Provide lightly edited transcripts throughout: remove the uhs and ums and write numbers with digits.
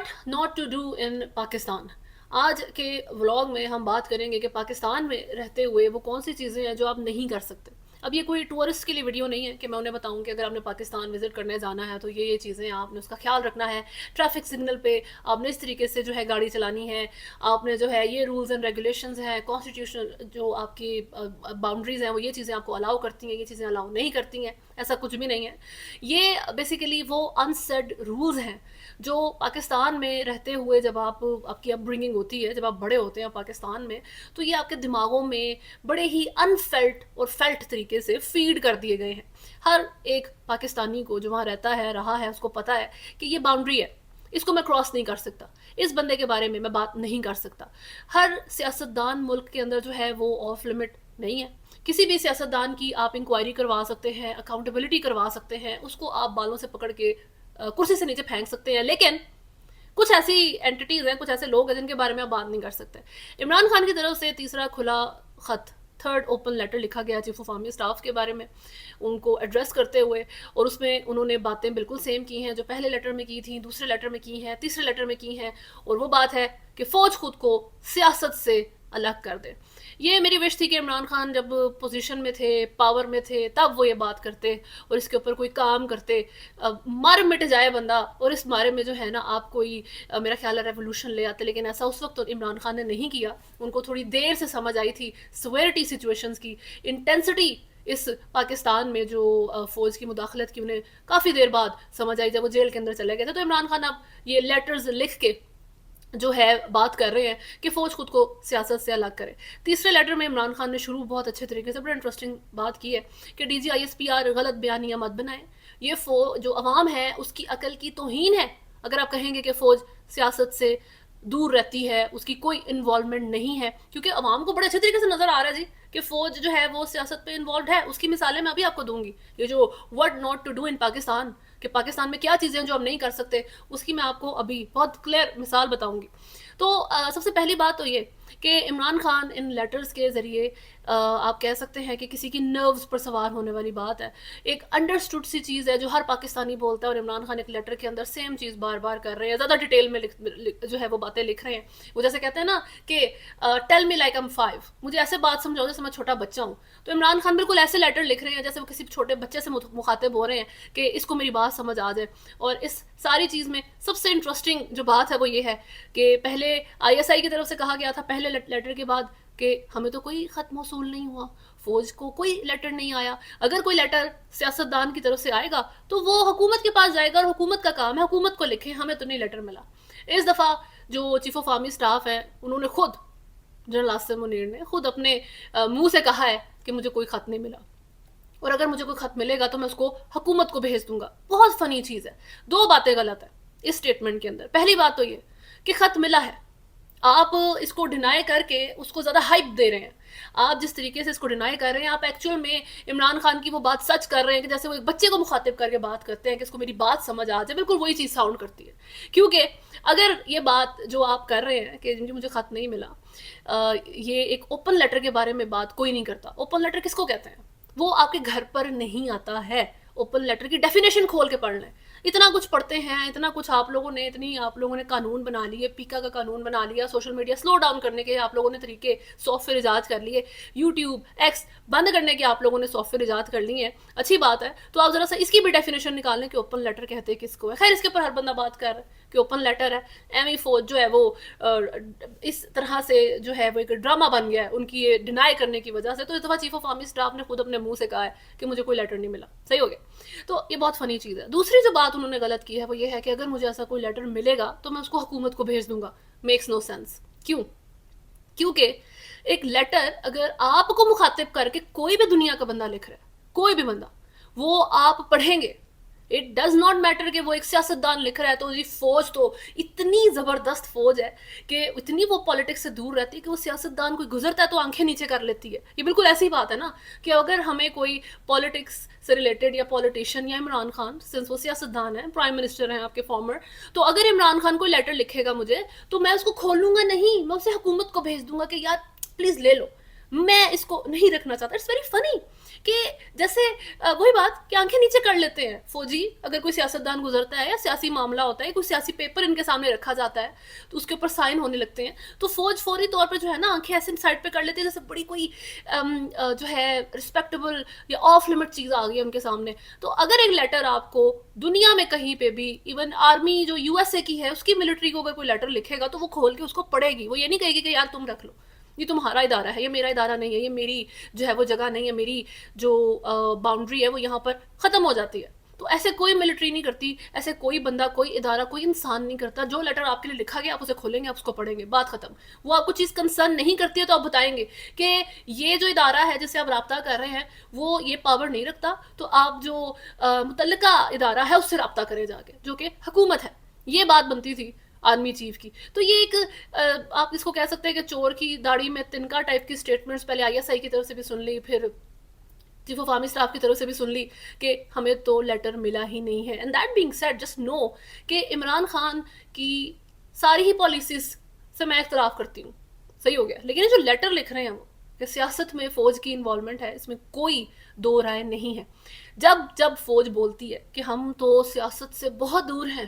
What not to do in Pakistan. आज के vlog में हम बात करेंगे कि पाकिस्तान में रहते हुए वो कौन सी चीज़ें हैं जो आप नहीं कर सकते। अब ये कोई टूरिस्ट के लिए वीडियो नहीं है कि मैं उन्हें बताऊं कि अगर आपने पाकिस्तान विजिट करने जाना है तो ये चीज़ें आपने उसका ख्याल रखना है। ट्रैफिक सिग्नल पे आपने इस तरीके से जो है गाड़ी चलानी है, आपने जो है ये रूल्स एंड रेगुलेशंस हैं, कॉन्स्टिट्यूशनल जो आपकी बाउंड्रीज हैं वो ये चीज़ें आपको अलाउ करती हैं, ये चीज़ें अलाउ नहीं करती हैं। ऐसा कुछ भी नहीं है। ये बेसिकली वो अनसेड रूल्स हैं जो पाकिस्तान में रहते हुए जब आपकी अपब्रिंगिंग होती है, जब आप बड़े होते हैं पाकिस्तान में, तो ये आपके दिमागों में बड़े ही अनफेल्ट और फेल्ट तरीके से फीड कर दिए गए हैं। हर एक पाकिस्तानी को जो वहाँ रहता है, रहा है, उसको पता है कि ये बाउंड्री है, इसको मैं क्रॉस नहीं कर सकता, इस बंदे के बारे में मैं बात नहीं कर सकता। हर सियासतदान मुल्क के अंदर जो है वो ऑफ लिमिट नहीं है। किसी भी सियासतदान की आप इंक्वायरी करवा सकते हैं, अकाउंटेबिलिटी करवा सकते हैं, उसको आप बालों से पकड़ के कुर्सी से नीचे फेंक सकते हैं, लेकिन कुछ ऐसी एंटिटीज हैं, कुछ ऐसे लोग हैं जिनके बारे में आप बात नहीं कर सकते। इमरान खान की तरफ से तीसरा खुला खत, थर्ड ओपन लेटर लिखा गया चीफ ऑफ आर्मी स्टाफ के बारे में उनको एड्रेस करते हुए, और उसमें उन्होंने बातें बिल्कुल सेम की हैं जो पहले लेटर में की थी, दूसरे लेटर में की हैं, तीसरे लेटर में की हैं, और वो बात है कि फौज खुद को सियासत से अलग कर दे। ये मेरी विश थी कि इमरान खान जब पोजीशन में थे, पावर में थे, तब वो ये बात करते और इसके ऊपर कोई काम करते। मर मिट जाए बंदा और इस बारे में जो है ना आप कोई मेरा ख्याल है रेवोल्यूशन ले आते, लेकिन ऐसा उस वक्त तो इमरान खान ने नहीं किया। उनको थोड़ी देर से समझ आई थी सिवियरिटी सिचुएशंस की, इंटेंसिटी इस पाकिस्तान में जो फौज की मुदाखलत की उन्हें काफ़ी देर बाद समझ आई जब वो जेल के अंदर चले गए थे। तो इमरान खान अब ये लेटर्स लिख के जो है बात कर रहे हैं कि फौज खुद को सियासत से अलग करे। तीसरे लेटर में इमरान खान ने शुरू बहुत अच्छे तरीके से बड़ा इंटरेस्टिंग बात की है कि DGISPR गलत बयानियां मत बनाएं, ये जो अवाम है उसकी अकल की तौहीन है अगर आप कहेंगे कि फौज सियासत से दूर रहती है, उसकी कोई इन्वॉल्वमेंट नहीं है, क्योंकि अवाम को बड़े अच्छे तरीके से नजर आ रहा है जी कि फौज जो है वो सियासत पे इन्वॉल्व है। उसकी मिसालें मैं अभी आपको दूंगी। ये जो what not to do in Pakistan, कि पाकिस्तान में क्या चीज़ें जो हम नहीं कर सकते, उसकी मैं आपको अभी बहुत क्लियर मिसाल बताऊंगी। तो सबसे पहली बात तो ये कि इमरान खान इन लेटर्स के ज़रिए आप कह सकते हैं कि किसी की नर्व्स पर सवार होने वाली बात है। एक अंडरस्टूड सी चीज़ है जो हर पाकिस्तानी बोलता है, और इमरान खान एक लेटर के अंदर सेम चीज़ बार बार कर रहे हैं, ज़्यादा डिटेल में जो है वो बातें लिख रहे हैं। वो जैसे कहते हैं ना कि tell me like I am 5, मुझे ऐसे बात समझाओ जैसे मैं छोटा बच्चा हूँ। तो इमरान खान बिल्कुल ऐसे लेटर लिख रहे हैं जैसे वो किसी छोटे बच्चे से मुखातिब हो रहे हैं कि इसको मेरी बात समझ आ जाए। और इस सारी चीज़ में सबसे इंटरेस्टिंग जो बात है वो ये है कि पहले ISI की तरफ से कहा गया था पहले लेटर के बाद कि हमें तो कोई ख़त मौसूल नहीं हुआ, फौज को कोई लेटर नहीं आया। अगर कोई लेटर सियासतदान की तरफ से आएगा तो वो हुकूमत के पास जाएगा और हुकूमत का काम है हुकूमत को लिखे, हमें तो नहीं लेटर मिला। इस दफ़ा जो चीफ ऑफ आर्मी स्टाफ है उन्होंने खुद, जनरल आसिम मुनीर ने खुद अपने मुंह से कहा है कि मुझे कोई ख़त नहीं मिला, और अगर मुझे कोई ख़त मिलेगा तो मैं उसको हुकूमत को भेज दूंगा। बहुत फनी चीज़ है। दो बातें गलत है इस स्टेटमेंट के अंदर। पहली बात तो ये कि ख़त मिला है, आप इसको डिनाई करके उसको ज़्यादा हाइप दे रहे हैं। आप जिस तरीके से इसको डिनाई कर रहे हैं, आप एक्चुअल में इमरान खान की वो बात सच कर रहे हैं कि जैसे वो एक बच्चे को मुखातिब करके बात करते हैं कि इसको मेरी बात समझ आ जाए। बिल्कुल वही चीज़ साउंड करती है। क्योंकि अगर ये बात जो आप कर रहे हैं कि मुझे ख़त नहीं मिला, ये एक ओपन लेटर के बारे में बात कोई नहीं करता। ओपन लेटर किसको कहते हैं? वो आपके घर पर नहीं आता है। ओपन लेटर की डेफिनेशन खोल के पढ़ लें। इतना कुछ पढ़ते हैं, इतना कुछ आप लोगों ने कानून बना लिए, पीका का कानून बना लिया, सोशल मीडिया स्लो डाउन करने के आप लोगों ने तरीके सॉफ्टवेयर ईजाद कर लिए, यूट्यूब एक्स बंद करने के आप लोगों ने सॉफ्टवेयर ईजाद कर लिए हैं। अच्छी बात है। तो आप ज़रा सा इसकी भी डेफिनेशन निकालें कि ओपन लेटर कहते हैं किसको है। खैर इसके ऊपर हर बंदा बात कर रहा है कि ओपन लेटर है। एमी फौज जो है वो इस तरह से जो है वो एक ड्रामा बन गया है उनकी ये डिनाई करने की वजह से। तो इस दफ़ा चीफ ऑफ आर्मी स्टाफ ने खुद अपने मुंह से कहा है कि मुझे कोई लेटर नहीं मिला। सही हो गया। तो ये बहुत फनी चीज़ है। दूसरी जो बात उन्होंने गलत की है वो ये है कि अगर मुझे ऐसा कोई लेटर मिलेगा तो मैं उसको हुकूमत को भेज दूंगा। Makes no sense. क्यों? क्योंकि एक लेटर अगर आपको मुखातिब करके कोई भी दुनिया का बंदा लिख रहा है, कोई भी बंदा, वो आप पढ़ेंगे। इट डज नॉट मैटर कि वो एक सियासतदान लिख रहा है। तो ये फौज तो इतनी ज़बरदस्त फौज है कि इतनी वो पॉलिटिक्स से दूर रहती है कि वो सियासतदान कोई गुजरता है तो आंखें नीचे कर लेती है। ये बिल्कुल ऐसी बात है ना कि अगर हमें कोई पॉलिटिक्स से रिलेटेड या पॉलिटिशियन या इमरान खान, सिंस वो सियासतदान है, प्राइम मिनिस्टर हैं आपके फॉर्मर, तो अगर इमरान खान कोई लेटर लिखेगा मुझे तो मैं उसको खोलूंगा नहीं, मैं उसे हुकूमत को भेज दूंगा कि यार प्लीज़ ले लो, मैं इसको नहीं रखना चाहता। इट्स वेरी फनी कि جیسے وہی بات کہ آنکھیں نیچے کر لیتے ہیں فوجی، اگر کوئی سیاستدان گزرتا ہے یا سیاسی معاملہ ہوتا ہے، کوئی سیاسی پیپر ان کے سامنے رکھا جاتا ہے تو اس کے اوپر سائن ہونے لگتے ہیں، تو فوج فوری طور پر جو ہے نا آنکھیں ایسے سائڈ پہ کر لیتے ہیں جیسے بڑی کوئی جو ہے رسپیکٹیبل یا آف لمٹ چیز آ گئی ہے ان کے سامنے. تو اگر ایک لیٹر آپ کو دنیا میں کہیں پہ بھی، ایون آرمی جو یو ایس اے کی ہے اس کی ملٹری کو اگر کوئی لیٹر لکھے گا تو وہ کھول کے اس کو پڑھے گی، وہ یہ نہیں کہے گی کہ یار تم رکھ لو، یہ تمہارا ادارہ ہے، یہ میرا ادارہ نہیں ہے، یہ میری جو ہے وہ جگہ نہیں ہے، میری جو باؤنڈری ہے وہ یہاں پر ختم ہو جاتی ہے. تو ایسے کوئی ملٹری نہیں کرتی، ایسے کوئی بندہ، کوئی ادارہ، کوئی انسان نہیں کرتا. جو لیٹر آپ کے لیے لکھا گیا آپ اسے کھولیں گے، آپ اس کو پڑھیں گے، بات ختم. وہ آپ کو چیز کنسرن نہیں کرتی ہے تو آپ بتائیں گے کہ یہ جو ادارہ ہے جس سے آپ رابطہ کر رہے ہیں وہ یہ پاور نہیں رکھتا، تو آپ جو متعلقہ ادارہ ہے اس سے رابطہ کرے جا کے، جو کہ حکومت ہے. یہ بات بنتی تھی آرمی چیف کی. تو یہ ایک آپ اس کو کہہ سکتے ہیں کہ چور کی داڑھی میں تنکا ٹائپ کی سٹیٹمنٹس پہلے آئی ایس آئی کی طرف سے بھی سن لی، پھر چیف آف آرمی اسٹاف کی طرف سے بھی سن لی کہ ہمیں تو لیٹر ملا ہی نہیں ہے. And that being said just now کہ عمران خان کی ساری ہی پالیسیز سے میں اختلاف کرتی ہوں، صحیح ہو گیا، لیکن جو لیٹر لکھ رہے ہیں وہ کہ سیاست میں فوج کی انوالومنٹ ہے، اس میں کوئی دو رائے نہیں ہے. جب فوج بولتی ہے کہ ہم تو سیاست سے بہت دور ہیں،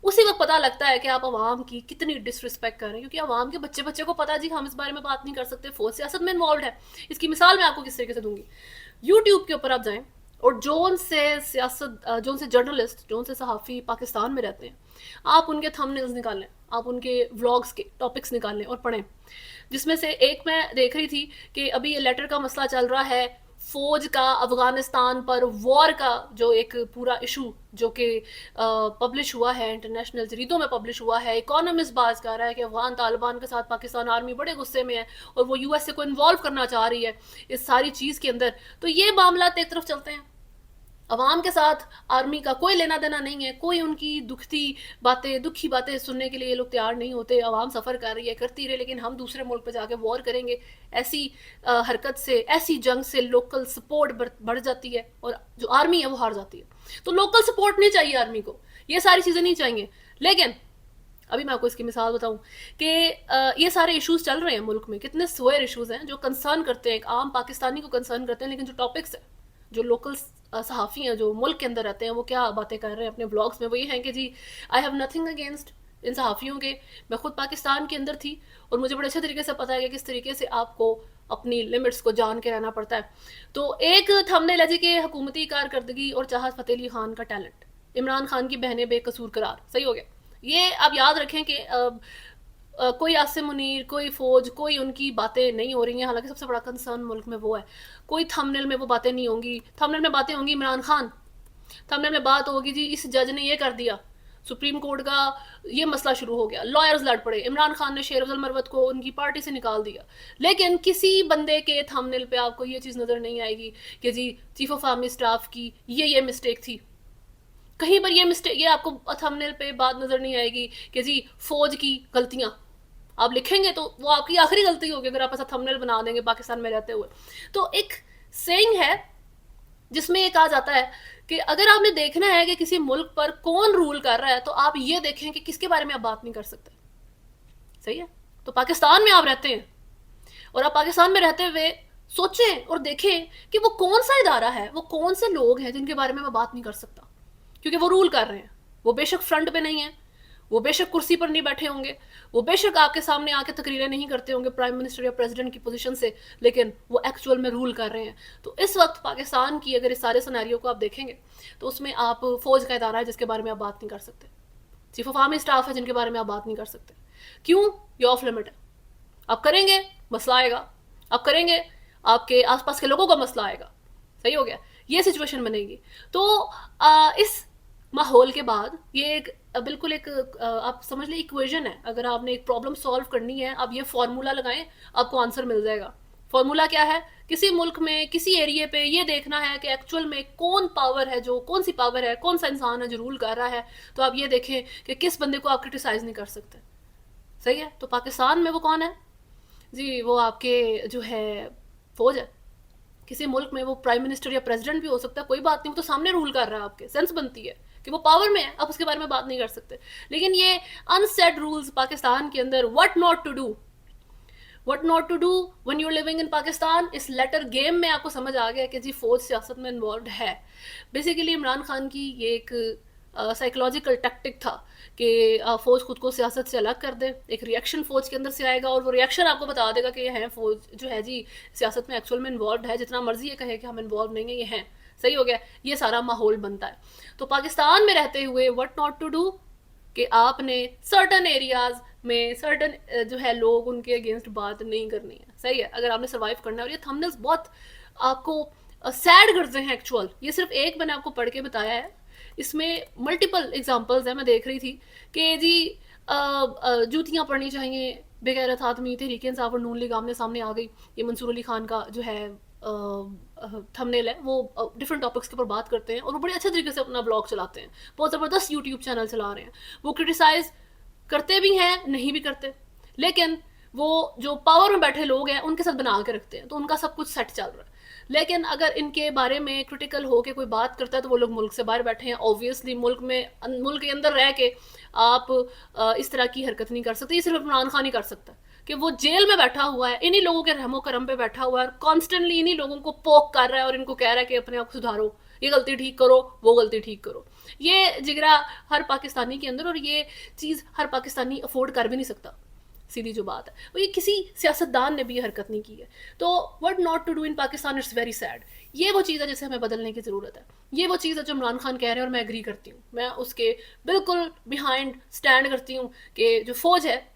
اسی وقت پتہ لگتا ہے کہ آپ عوام کی کتنی ڈس رسپیکٹ کر رہے ہیں، کیونکہ عوام کے بچے کو پتا جی ہم اس بارے میں بات نہیں کر سکتے، فوج سیاست میں انوالوڈ ہے. اس کی مثال میں آپ کو کس طریقے سے دوں گی. یوٹیوب کے اوپر آپ جائیں اور جون سے جرنلسٹ، جون سے صحافی پاکستان میں رہتے ہیں، آپ ان کے تھم نیلز نکال لیں، آپ ان کے ولاگس کے ٹاپکس نکال لیں اور پڑھیں. جس میں سے ایک میں دیکھ رہی تھی کہ ابھی یہ لیٹر کا مسئلہ چل رہا ہے، فوج کا افغانستان پر وار کا جو ایک پورا ایشو جو کہ پبلش ہوا ہے، انٹرنیشنل جریدوں میں پبلش ہوا ہے. اکانومسٹ بات کر رہا ہے کہ افغان طالبان کے ساتھ پاکستان آرمی بڑے غصے میں ہے اور وہ یو ایس اے کو انوالو کرنا چاہ رہی ہے اس ساری چیز کے اندر. تو یہ معاملات ایک طرف چلتے ہیں، عوام کے ساتھ آرمی کا کوئی لینا دینا نہیں ہے، کوئی ان کی دکھی باتیں سننے کے لیے یہ لوگ تیار نہیں ہوتے. عوام سفر کر رہی ہے، کرتی رہے، لیکن ہم دوسرے ملک پہ جا کے وار کریں گے. ایسی حرکت سے، ایسی جنگ سے لوکل سپورٹ بڑھ جاتی ہے اور جو آرمی ہے وہ ہار جاتی ہے. تو لوکل سپورٹ نہیں چاہیے آرمی کو، یہ ساری چیزیں نہیں چاہیے. لیکن ابھی میں آپ کو اس کی مثال بتاؤں کہ یہ سارے ایشوز چل رہے ہیں ملک میں، کتنے سوئر ایشوز ہیں جو کنسرن کرتے ہیں ایک عام پاکستانی کو کنسرن کرتے ہیں، لیکن جو ٹاپکس ہیں، جو لوکل صحافی ہیں جو ملک کے اندر رہتے ہیں وہ کیا باتیں کر رہے ہیں اپنے بلاگس میں، وہ یہ ہیں کہ جی آئی ہیو نتھنگ اگینسٹ ان صحافیوں کے، میں خود پاکستان کے اندر تھی اور مجھے بڑے اچھے طریقے سے پتہ ہے کہ کس طریقے سے آپ کو اپنی لمٹس کو جان کے رہنا پڑتا ہے. تو ایک تھم نے لجی کہ حکومتی کارکردگی اور چاہت فتح علی خان کا ٹیلنٹ، عمران خان کی بہنیں بے قصور قرار. صحیح ہو گیا. یہ آپ یاد رکھیں کہ کوئی عاصم منیر، کوئی فوج، کوئی ان کی باتیں نہیں ہو رہی ہیں، حالانکہ سب سے بڑا کنسرن ملک میں وہ ہے. کوئی تھمنیل میں وہ باتیں نہیں ہوں گی، تھمنیل میں باتیں ہوں گی عمران خان، تھمنیل میں بات ہوگی جی اس جج نے یہ کر دیا، سپریم کورٹ کا یہ مسئلہ شروع ہو گیا، لائرز لڑ پڑے، عمران خان نے شیر افضل مروت کو ان کی پارٹی سے نکال دیا. لیکن کسی بندے کے تھمنیل پہ آپ کو یہ چیز نظر نہیں آئے گی کہ جی چیف آف آرمی اسٹاف کی یہ مسٹیک تھی. کہیں پر یہ مسٹیک، یہ آپ کو تھمنیل پہ بات نظر نہیں آئے گی کہ جی فوج کی غلطیاں. آپ لکھیں گے تو وہ آپ کی آخری غلطی ہوگی اگر آپ ایسا تھمنیل بنا دیں گے پاکستان میں رہتے ہوئے. تو ایک سینگ ہے جس میں یہ کہا جاتا ہے کہ اگر آپ نے دیکھنا ہے کہ کسی ملک پر کون رول کر رہا ہے تو آپ یہ دیکھیں کہ کس کے بارے میں آپ بات نہیں کر سکتے. صحیح ہے. تو پاکستان میں آپ رہتے ہیں اور آپ پاکستان میں رہتے ہوئے سوچیں اور دیکھیں کہ وہ کون سا ادارہ ہے، وہ کون سے لوگ ہیں جن کے بارے میں میں بات نہیں کر سکتا کیونکہ وہ رول کر رہے ہیں. وہ بے شک فرنٹ پہ نہیں ہیں، وہ بے شک کرسی پر نہیں بیٹھے ہوں گے، وہ بے شک آپ کے سامنے آ کے تقریریں نہیں کرتے ہوں گے پرائم منسٹر یا پریزیڈنٹ کی پوزیشن سے، لیکن وہ ایکچوئل میں رول کر رہے ہیں. تو اس وقت پاکستان کی اگر اس سارے سیناریو کو آپ دیکھیں گے تو اس میں آپ فوج کا ادارہ ہے جس کے بارے میں آپ بات نہیں کر سکتے، چیف آف آرمی اسٹاف ہے جن کے بارے میں آپ بات نہیں کر سکتے. کیوں؟ یہ آف لمٹ ہے. آپ کریں گے مسئلہ آئے گا، آپ کریں گے آپ کے آس پاس کے لوگوں کا مسئلہ آئے گا. صحیح ہو گیا. یہ سچویشن بنے گی. تو اس ماحول کے بعد یہ ایک بالکل ایک آپ سمجھ لیں ایکویژن ہے. اگر آپ نے ایک پرابلم سالو کرنی ہے آپ یہ فارمولا لگائیں، آپ کو آنسر مل جائے گا. فارمولا کیا ہے؟ کسی ملک میں کسی ایریے پہ یہ دیکھنا ہے کہ ایکچوئل میں کون پاور ہے، جو کون سی پاور ہے، کون سا انسان ہے جو رول کر رہا ہے. تو آپ یہ دیکھیں کہ کس بندے کو آپ کرٹیسائز نہیں کر سکتے. صحیح ہے. تو پاکستان میں وہ کون ہے جی؟ وہ آپ کے جو ہے فوج ہے. کسی ملک میں وہ پرائم منسٹر یا پریزیڈنٹ بھی ہو سکتا ہے، کوئی بات نہیں، وہ تو سامنے رول کر رہا ہے. آپ کے سینس بنتی ہے کہ وہ پاور میں ہے، آپ اس کے بارے میں بات نہیں کر سکتے. لیکن یہ انسیٹ رولز پاکستان کے اندر، what not to do What not to do when you're living in Pakistan. इस लेटर गेम में आपको समझ आ गया कि जी फौज सियासत में इन्वॉल्व है. बेसिकली इमरान खान की ये एक साइकोलॉजिकल टैक्टिक था कि फ़ौज खुद को सियासत से अलग कर दे, एक रिएक्शन फ़ौज के अंदर से आएगा और वो रिएक्शन आपको बता देगा कि ये हैं फ़ौज जो है जी सियासत में एक्चुअल में इन्वॉल्व है, जितना मर्जी ये कहे कि हम इन्वॉल्व नहीं है, ये हैं. सही हो गया, ये सारा माहौल बनता है. तो पाकिस्तान में रहते हुए व्हाट नॉट टू डू कि आपने सर्टन एरियाज में सर्टन जो है लोग उनके अगेंस्ट बात नहीं करनी है. सही है, अगर आपने सर्वाइव करना है. और ये थंबनेल्स बहुत आपको सैड करते हैं एक्चुअल. ये सिर्फ एक मैंने आपको पढ़ के बताया है, इसमें मल्टीपल एग्जांपल्स हैं. मैं देख रही थी कि जी जूतियाँ पड़नी चाहिए, बेगैरत आदमी, तहरीक इंसाफ और नून लीग आमने सामने आ गई. ये मंसूर अली खान का जो है थंबनेल है, वो डिफरेंट टॉपिक्स के ऊपर बात करते हैं और वो बड़े अच्छे तरीके से अपना ब्लॉग चलाते हैं, बहुत ज़बरदस्त यूट्यूब चैनल चला रहे हैं. वो क्रिटिसाइज करते भी हैं, नहीं भी करते, लेकिन वो जो पावर में बैठे लोग हैं उनके साथ बना के रखते हैं, तो उनका सब कुछ सेट चल रहा है. लेकिन अगर इनके बारे में क्रिटिकल हो के कोई बात करता है तो वो लोग मुल्क से बाहर बैठे हैं. ऑब्वियसली मुल्क के अंदर रह के आप इस तरह की हरकत नहीं कर सकते. ये सिर्फ इमरान खान ही कर सकता है कि वो जेल में बैठा हुआ है, इन्हीं लोगों के रहमो करम पे बैठा हुआ है, कॉन्स्टेंटली इन्हीं लोगों को पोक कर रहा है और इनको कह रहा है कि अपने आप सुधारो, ये गलती ठीक करो, वो गलती ठीक करो. ये जिगरा हर पाकिस्तानी के अंदर, और ये चीज़ हर पाकिस्तानी अफोर्ड कर भी नहीं सकता. सीधी जो बात है वो, ये किसी सियासतदान ने भी ये हरकत नहीं की है. तो what not to do in Pakistan, it's very sad. ये वो चीज़ है जिसे हमें बदलने की ज़रूरत है. ये वो चीज़ है जो इमरान खान कह रहे हैं और मैं एग्री करती हूँ. मैं उसके बिल्कुल बिहाइंड स्टैंड करती हूँ कि जो फौज है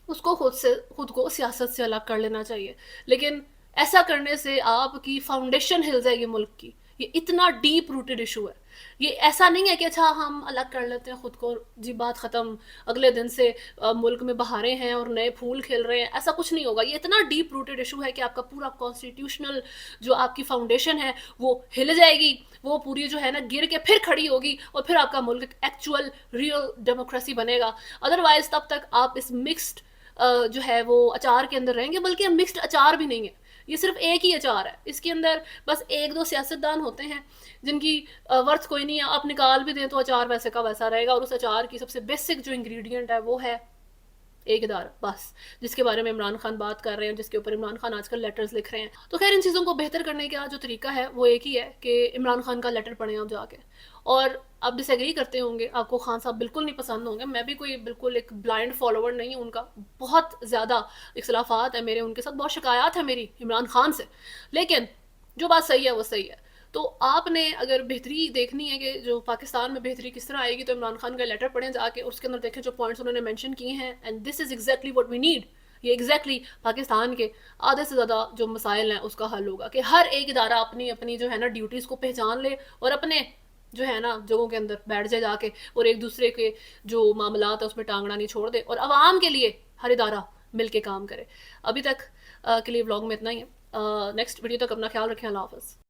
उसको खुद को सियासत से अलग कर लेना चाहिए. लेकिन ऐसा करने से आपकी फाउंडेशन हिल जाएगी मुल्क की. ये इतना डीप रूटेड इशू है. ये ऐसा नहीं है कि अच्छा हम अलग कर लेते हैं खुद को जी बात ख़त्म, अगले दिन से मुल्क में बहारें हैं और नए फूल खिल रहे हैं. ऐसा कुछ नहीं होगा. ये इतना डीप रूटेड इशू है कि आपका पूरा कॉन्स्टिट्यूशनल जो आपकी फाउंडेशन है वो हिल जाएगी, वो पूरी जो है ना गिर के फिर खड़ी होगी और फिर आपका मुल्क एक्चुअल रियल डेमोक्रेसी बनेगा. अदरवाइज तब तक आप इस मिक्स्ड जो है वो अचार के अंदर रहेंगे. बल्कि मिक्स्ड अचार भी नहीं है, ये सिर्फ एक ही अचार है. इसके अंदर बस एक दो सियासतदान होते हैं जिनकी वर्थ कोई नहीं है. आप निकाल भी दें तो अचार वैसे का वैसा रहेगा, और उस अचार की सबसे बेसिक जो इंग्रेडिएंट है वो है एक इदारा बस, जिसके बारे में इमरान खान बात कर रहे हैं, जिसके ऊपर इमरान खान आजकल लेटर्स लिख रहे हैं. तो खैर इन चीज़ों को बेहतर करने का जो तरीका है वो एक ही है कि इमरान खान का लेटर पढ़ें आप जाके. और आप डिसएग्री करते होंगे, आपको खान साहब बिल्कुल नहीं पसंद होंगे. मैं भी कोई बिल्कुल एक ब्लाइंड फॉलोवर नहीं हूँ उनका. बहुत ज़्यादा इख्तलाफात है मेरे उनके साथ, बहुत शिकायत है मेरी इमरान खान से. लेकिन जो बात सही है वो सही है. तो आपने अगर बेहतरी देखनी है कि जो पाकिस्तान में बेहतरी किस तरह आएगी, तो इमरान खान का लेटर पढ़ें जाके, और उसके अंदर देखें जो पॉइंट्स उन्होंने मेंशन किए हैं. And this is exactly what we need. ये एग्जैक्टली पाकिस्तान के आधे से ज़्यादा जो मसाइल हैं उसका हल होगा कि हर एक इदारा अपनी अपनी जो है ना ड्यूटीज़ को पहचान ले और अपने जो है ना जगहों के अंदर बैठ जाए जाके, और एक दूसरे के जो मामलात है उसमें टांगना नहीं छोड़ दे, और आवाम के लिए हर इदारा मिल के काम करे. अभी तक के लिए व्लॉग में इतना ही है. नेक्स्ट वीडियो तक अपना ख्याल रखें. अल्लाह हाफ़िज़.